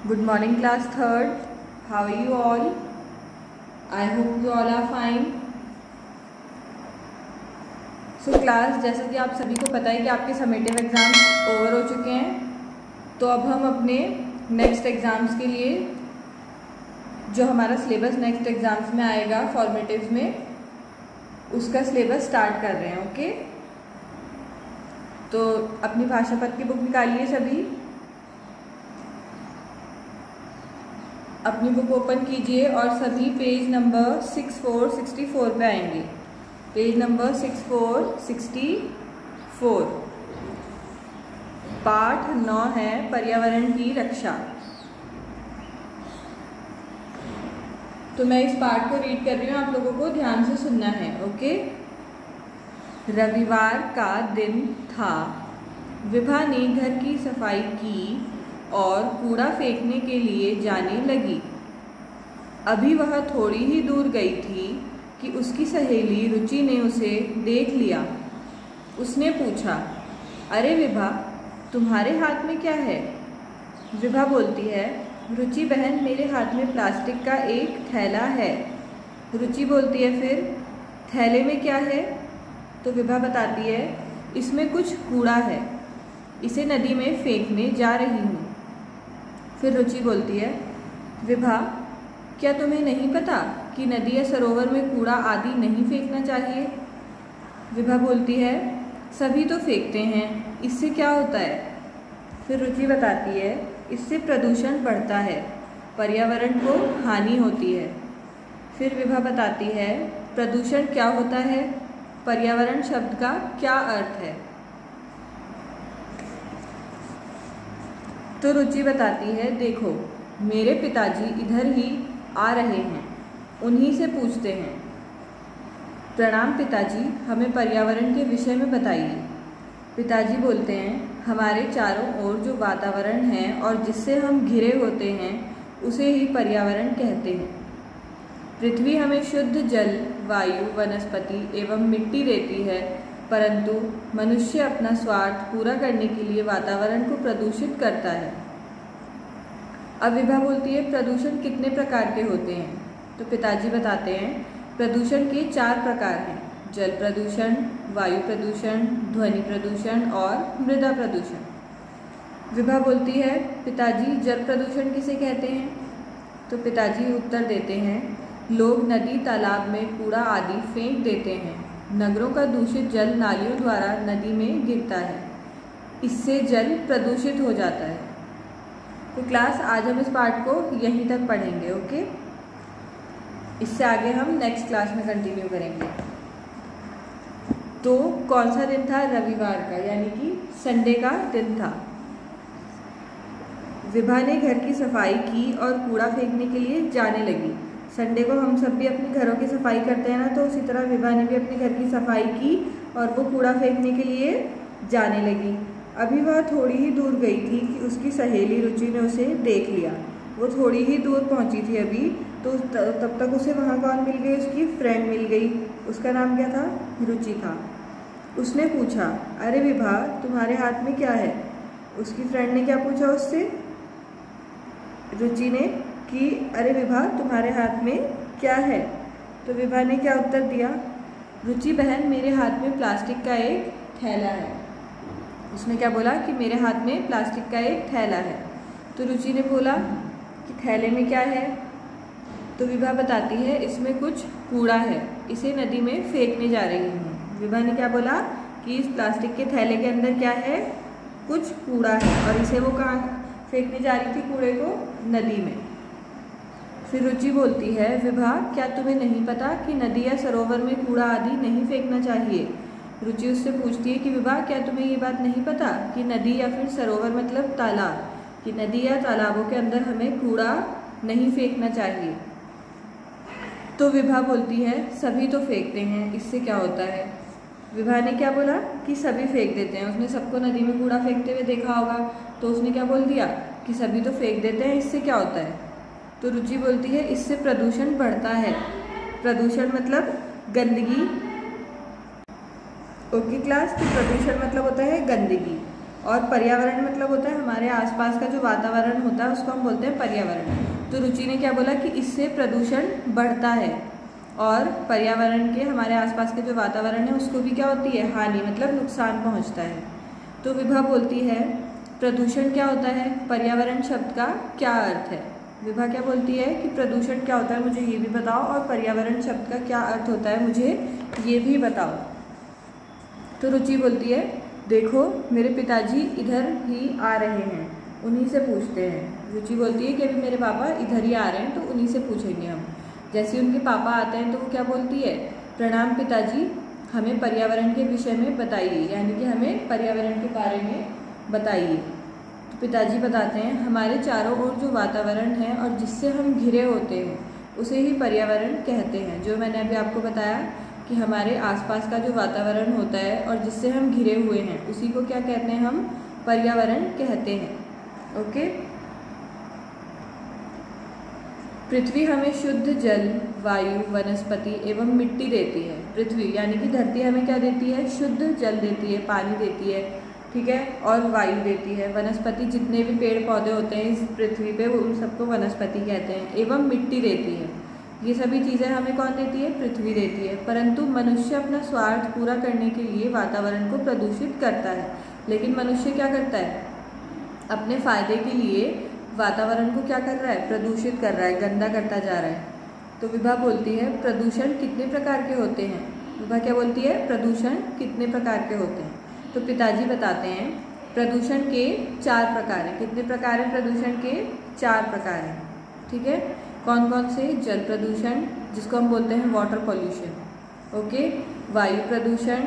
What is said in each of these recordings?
Good morning class 3rd. How are you all? I hope you all are fine. So class, जैसा कि आप सभी को पता है कि आपके समेटिव एग्ज़ाम्स ओवर हो चुके हैं, तो अब हम अपने नेक्स्ट एग्ज़ाम्स के लिए जो हमारा सिलेबस नेक्स्ट एग्ज़ाम्स में आएगा फॉर्मेटिव्स में, उसका सिलेबस स्टार्ट कर रहे हैं। ओके, तो अपनी भाषा पद की बुक निकालिए, सभी अपनी बुक ओपन कीजिए और सभी पेज नंबर 6464 पे आएंगे। पेज नंबर 6464, पाठ 9 है पर्यावरण की रक्षा। तो मैं इस पाठ को रीड कर रही हूँ, आप लोगों को ध्यान से सुनना है। ओके। रविवार का दिन था। विभा ने घर की सफाई की और कूड़ा फेंकने के लिए जाने लगी। अभी वह थोड़ी ही दूर गई थी कि उसकी सहेली रुचि ने उसे देख लिया। उसने पूछा, अरे विभा, तुम्हारे हाथ में क्या है? विभा बोलती है, रुचि बहन, मेरे हाथ में प्लास्टिक का एक थैला है। रुचि बोलती है, फिर थैले में क्या है? तो विभा बताती है, इसमें कुछ कूड़ा है, इसे नदी में फेंकने जा रही हूँ। फिर रुचि बोलती है, विभा, क्या तुम्हें नहीं पता कि नदी या सरोवर में कूड़ा आदि नहीं फेंकना चाहिए? विभा बोलती है, सभी तो फेंकते हैं, इससे क्या होता है? फिर रुचि बताती है, इससे प्रदूषण बढ़ता है, पर्यावरण को हानि होती है। फिर विभा बताती है, प्रदूषण क्या होता है, पर्यावरण शब्द का क्या अर्थ है? तो रुचि बताती है, देखो, मेरे पिताजी इधर ही आ रहे हैं, उन्हीं से पूछते हैं। प्रणाम पिताजी, हमें पर्यावरण के विषय में बताइए। पिताजी बोलते हैं, हमारे चारों ओर जो वातावरण है और जिससे हम घिरे होते हैं उसे ही पर्यावरण कहते हैं। पृथ्वी हमें शुद्ध जल, वायु, वनस्पति एवं मिट्टी देती है, परंतु मनुष्य अपना स्वार्थ पूरा करने के लिए वातावरण को प्रदूषित करता है। अब विभा बोलती है, प्रदूषण कितने प्रकार के होते हैं? तो पिताजी बताते हैं, प्रदूषण के 4 प्रकार हैं, जल प्रदूषण, वायु प्रदूषण, ध्वनि प्रदूषण और मृदा प्रदूषण। विभा बोलती है, पिताजी, जल प्रदूषण किसे कहते हैं? तो पिताजी उत्तर देते हैं, लोग नदी तालाब में कूड़ा आदि फेंक देते हैं। नगरों का दूषित जल नालियों द्वारा नदी में गिरता है, इससे जल प्रदूषित हो जाता है। तो क्लास, आज हम इस पार्ट को यहीं तक पढ़ेंगे। ओके, इससे आगे हम नेक्स्ट क्लास में कंटिन्यू करेंगे। तो कौन सा दिन था? रविवार का, यानी कि संडे का दिन था। विभा ने घर की सफाई की और कूड़ा फेंकने के लिए जाने लगी। संडे को हम सब भी अपने घरों की सफाई करते हैं ना, तो उसी तरह विभा ने भी अपने घर की सफाई की और वो कूड़ा फेंकने के लिए जाने लगी। अभी वह थोड़ी ही दूर गई थी कि उसकी सहेली रुचि ने उसे देख लिया। वो थोड़ी ही दूर पहुंची थी अभी, तो तब तक उसे वहाँ कौन मिल गई? उसकी फ्रेंड मिल गई। उसका नाम क्या था? रुचि था। उसने पूछा, अरे विभा, तुम्हारे हाथ में क्या है? उसकी फ्रेंड ने क्या पूछा उससे? रुचि ने कि अरे विभा, तुम्हारे हाथ में क्या है? तो विभा ने क्या उत्तर दिया? रुचि बहन, मेरे हाथ में प्लास्टिक का एक थैला है। उसने क्या बोला कि मेरे हाथ में प्लास्टिक का एक थैला है। तो रुचि ने बोला कि थैले में क्या है? तो विभा बताती है, इसमें कुछ कूड़ा है, इसे नदी में फेंकने जा रही हूँ। विभा ने क्या बोला कि इस प्लास्टिक के थैले के अंदर क्या है? कुछ कूड़ा है, और इसे वो कहाँ फेंकने जा रही थी? कूड़े को नदी में। फिर रुचि बोलती है, विभा, क्या तुम्हें नहीं पता कि नदी या सरोवर में कूड़ा आदि नहीं फेंकना चाहिए? रुचि उससे पूछती है कि विभा, क्या तुम्हें ये बात नहीं पता कि नदी या फिर सरोवर मतलब तालाब, कि नदी या तालाबों के अंदर हमें कूड़ा नहीं फेंकना चाहिए? तो विभा बोलती है, सभी तो फेंकते हैं, इससे क्या होता है? विभा ने क्या बोला कि सभी फेंक देते हैं। उसने सबको नदी में कूड़ा फेंकते हुए देखा होगा, तो उसने क्या बोल दिया कि सभी तो फेंक देते हैं, इससे क्या होता है? तो रुचि बोलती है, इससे प्रदूषण बढ़ता है। प्रदूषण मतलब गंदगी। ओके क्लास, तो प्रदूषण मतलब होता है गंदगी। और पर्यावरण मतलब होता है हमारे आसपास का जो वातावरण होता है उसको हम बोलते हैं पर्यावरण। तो रुचि ने क्या बोला कि इससे प्रदूषण बढ़ता है और पर्यावरण के हमारे आसपास के जो वातावरण है उसको भी क्या होती है, हानि मतलब नुकसान पहुंचता है। तो विभा बोलती है प्रदूषण क्या होता है, पर्यावरण शब्द का क्या अर्थ है। विभा क्या बोलती है कि प्रदूषण क्या होता है मुझे ये भी बताओ और पर्यावरण शब्द का क्या अर्थ होता है मुझे ये भी बताओ। तो रुचि बोलती है देखो मेरे पिताजी इधर ही आ रहे हैं, उन्हीं से पूछते हैं। रुचि बोलती है कि अभी मेरे पापा इधर ही आ रहे हैं तो उन्हीं से पूछेंगे हम। जैसे उनके पापा आते हैं तो वो क्या बोलती है, प्रणाम पिताजी, हमें पर्यावरण के विषय में बताइए, यानी कि हमें पर्यावरण के बारे में बताइए। तो पिताजी बताते हैं हमारे चारों ओर जो वातावरण है और जिससे हम घिरे होते हैं उसे ही पर्यावरण कहते हैं। जो मैंने अभी आपको बताया कि हमारे आसपास का जो वातावरण होता है और जिससे हम घिरे हुए हैं उसी को क्या कहते हैं, हम पर्यावरण कहते हैं। ओके। पृथ्वी हमें शुद्ध जल, वायु, वनस्पति एवं मिट्टी देती है। पृथ्वी यानी कि धरती हमें क्या देती है, शुद्ध जल देती है, पानी देती है, ठीक है, और वायु देती है। वनस्पति जितने भी पेड़ पौधे होते हैं इस पृथ्वी पे वो उन सबको वनस्पति कहते हैं। एवं मिट्टी देती है। ये सभी चीज़ें हमें कौन देती है, पृथ्वी देती है। परंतु मनुष्य अपना स्वार्थ पूरा करने के लिए वातावरण को प्रदूषित करता है। लेकिन मनुष्य क्या करता है, अपने फायदे के लिए वातावरण को क्या कर रहा है, प्रदूषित कर रहा है, गंदा करता जा रहा है। तो विभा बोलती है प्रदूषण कितने प्रकार के होते हैं। विभा क्या बोलती है, प्रदूषण कितने प्रकार के होते हैं। तो पिताजी बताते हैं प्रदूषण के 4 प्रकार हैं। कितने प्रकार हैं प्रदूषण के, 4 प्रकार हैं, ठीक है। कौन कौन से, जल प्रदूषण जिसको हम बोलते हैं वाटर पॉल्यूशन, ओके, वायु प्रदूषण,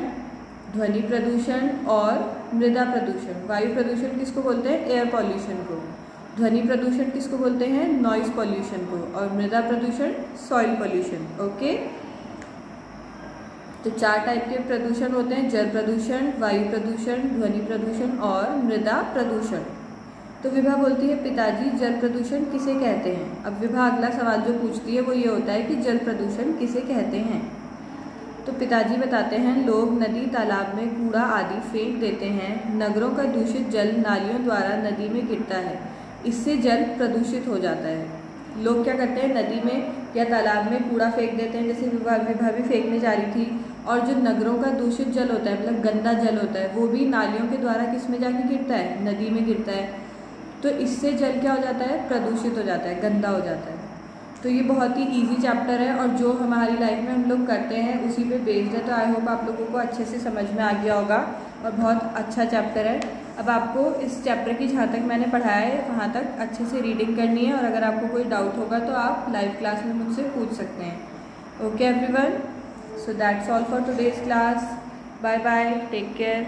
ध्वनि प्रदूषण और मृदा प्रदूषण। वायु प्रदूषण किसको बोलते हैं, एयर पॉल्यूशन को। ध्वनि प्रदूषण किसको बोलते हैं, नॉइज पॉल्यूशन को। और मृदा प्रदूषण सॉइल पॉल्यूशन। ओके। तो 4 टाइप के प्रदूषण होते हैं, जल प्रदूषण, वायु प्रदूषण, ध्वनि प्रदूषण और मृदा प्रदूषण। तो विभा बोलती है पिताजी जल प्रदूषण किसे कहते हैं। अब विभा अगला सवाल जो पूछती है वो ये होता है कि जल प्रदूषण किसे कहते हैं। तो पिताजी बताते हैं लोग नदी तालाब में कूड़ा आदि फेंक देते हैं। नगरों का दूषित जल नालियों द्वारा नदी में गिरता है, इससे जल प्रदूषित हो जाता है। लोग क्या करते हैं, नदी में या तालाब में कूड़ा फेंक देते हैं, जैसे विभा भी फेंकने जा रही थी। और जो नगरों का दूषित जल होता है मतलब गंदा जल होता है वो भी नालियों के द्वारा किस में जाके गिरता है, नदी में गिरता है। तो इससे जल क्या हो जाता है, प्रदूषित हो जाता है, गंदा हो जाता है। तो ये बहुत ही इजी चैप्टर है और जो हमारी लाइफ में हम लोग करते हैं उसी पे बेस्ड है। तो आई होप आप लोगों को अच्छे से समझ में आ गया होगा और बहुत अच्छा चैप्टर है। अब आपको इस चैप्टर की जहाँ तक मैंने पढ़ाया है वहाँ तक अच्छे से रीडिंग करनी है और अगर आपको कोई डाउट होगा तो आप लाइव क्लास में मुझसे पूछ सकते हैं। Okay everyone, so that's all for today's class. Bye bye, take care.